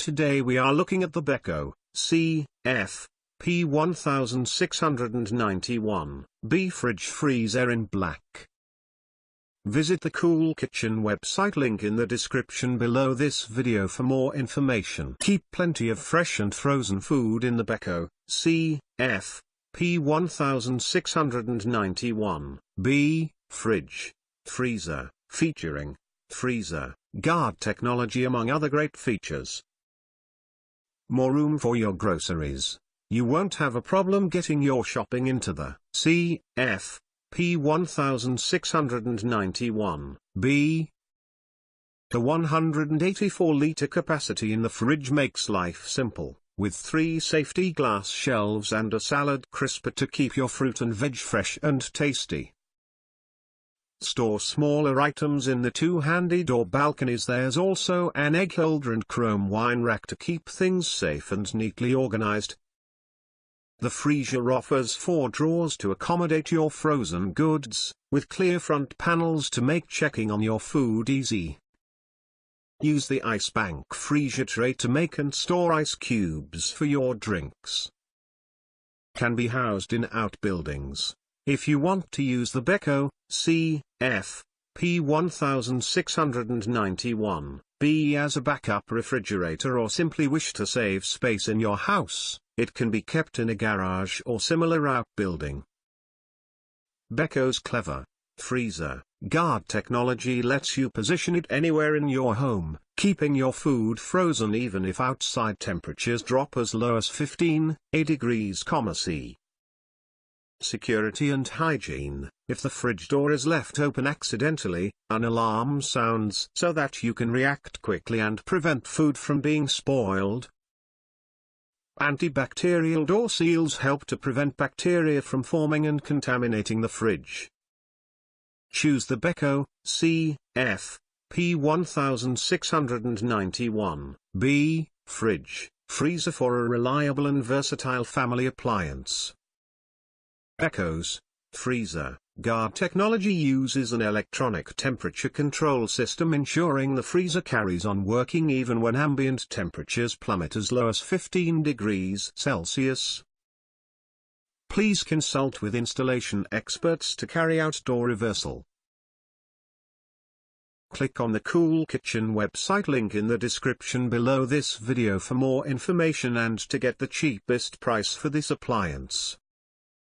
Today we are looking at the Beko CFP1691B Fridge Freezer in black. Visit the Cool Kitchen website, link in the description below this video for more information. Keep plenty of fresh and frozen food in the Beko CFP1691B Fridge Freezer, featuring freezer guard technology among other great features. More room for your groceries. You won't have a problem getting your shopping into the CFP1691B. The 184-litre capacity in the fridge makes life simple, with 3 safety glass shelves and a salad crisper to keep your fruit and veg fresh and tasty. Store smaller items in the 2 handy door balconies. There's also an egg holder and chrome wine rack to keep things safe and neatly organized. The freezer offers 4 drawers to accommodate your frozen goods, with clear front panels to make checking on your food easy. Use the ice bank freezer tray to make and store ice cubes for your drinks. Can be housed in outbuildings. If you want to use the Beko CFP1691B as a backup refrigerator, or simply wish to save space in your house, it can be kept in a garage or similar outbuilding. Beko's clever freezer guard technology lets you position it anywhere in your home, keeping your food frozen even if outside temperatures drop as low as 15 degrees C. Security and hygiene. If the fridge door is left open accidentally, an alarm sounds so that you can react quickly and prevent food from being spoiled. Antibacterial door seals help to prevent bacteria from forming and contaminating the fridge. Choose the Beko CFP1691B Fridge Freezer for a reliable and versatile family appliance. Beko's freezer guard technology uses an electronic temperature control system, ensuring the freezer carries on working even when ambient temperatures plummet as low as 15 degrees Celsius. Please consult with installation experts to carry out door reversal. Click on the Cool Kitchen website, link in the description below this video for more information and to get the cheapest price for this appliance.